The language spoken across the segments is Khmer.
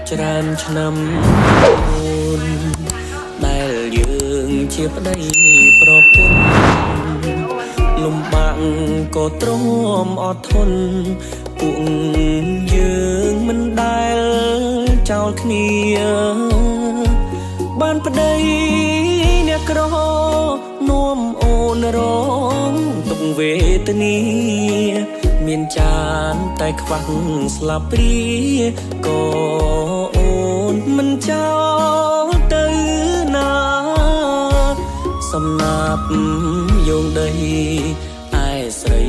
ច្រើនឆ្នាំដែលយើងជាប្តីប្រពន្ធលំបាកក៏ទ្រាំអត់ធន់ពួកយើងមិនដែលចោលគ្នាបានប្តីអ្នកក្រនាំអូនរងទុកវេទនាមានចានតែខ្វះស្លាបព្រាក៏អូនមិនចោលទៅណាសំណាប់យោងដីឯស្រី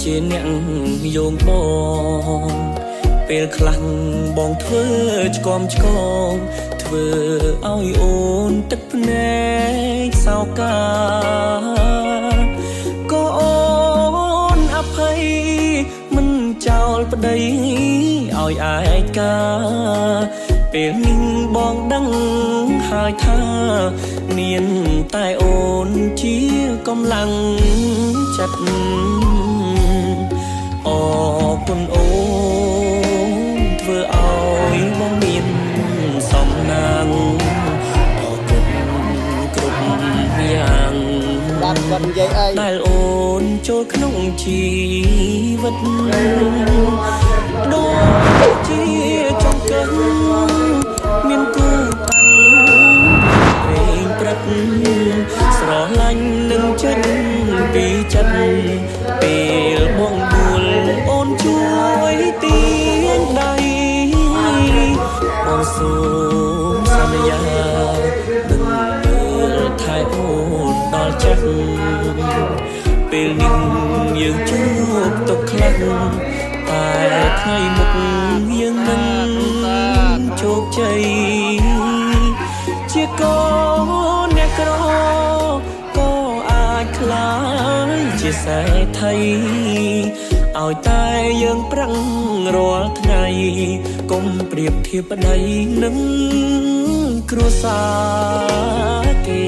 ជាអ្នកយោងបងពេលខ្លាំងបងធ្វើឆ្គំឆ្គងធ្វើឲ្យអូនទឹកភ្នែកសោកាក៏អូនអភ័យមិនចោលប្តីឲ្យឯកាពេលនេះបងដឹងហើយថាមានតែអូនជាកម្លាំងចិត្តអរគុណអូនធ្វើឲ្យបងមានសំណាងអរគុណគ្រប់យ៉ាងបានគាត់និយាយអីដែលអូនចូលក្នុងជីវិតដូចជាចង្កឹងមានគូតាំងព្រេងព្រឹកស្រឡាញ់នឹងចិត្តពីចិត្តពេលបងដួលអូនជួយទាញដៃបងសូមសន្យានឹងមើលថែអូនដល់ចាស់ពេលនេះយើងជួបទុកខ្លាំងតែថ្ងៃមុខយើងនឹងជោគជ័យជាកូនអ្នកក្រក៏អាចខ្លាយជាសេដ្ឋីឲ្យតែយើងប្រឹងរាល់ថ្ងៃកុំប្រៀបធៀបប្តីនឹងគ្រួសារគេ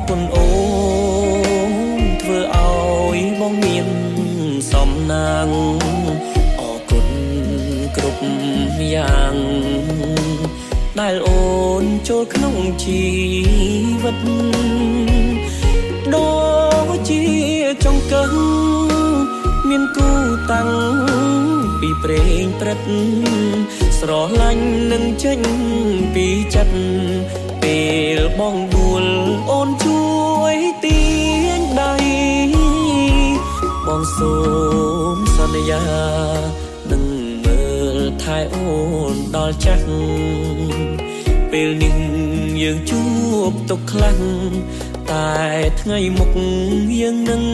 គុណអូនធ្វើឲ្យបងមានសំណាងអរគុណគ្រប់យ៉ាងដែលអូនចូលក្នុងជីវិតដូចជាចង្កឹងមានគូតាំងពីព្រេងព្រឹកស្រឡាញ់នឹងចេញពីចិត្តពេលបងដួលអូនជួយទាញដៃបងសូមសន្យានឹងមើលថែអូនដល់ចាស់ពេលនេះយើងជួបទុកខ្លាំងតែថ្ងៃមុខយើងនឹង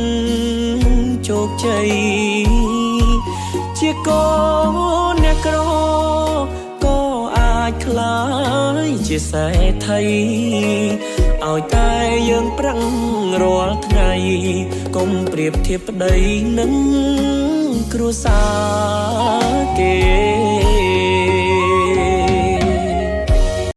ជោគជ័យជាកូនអ្នកក្រក៏អាចខ្លាយជាសេដ្ឋីឲ្យតែយើងប្រឹងរាល់ថ្ងៃកុំប្រៀបធៀបប្តីនឹងគ្រួសារ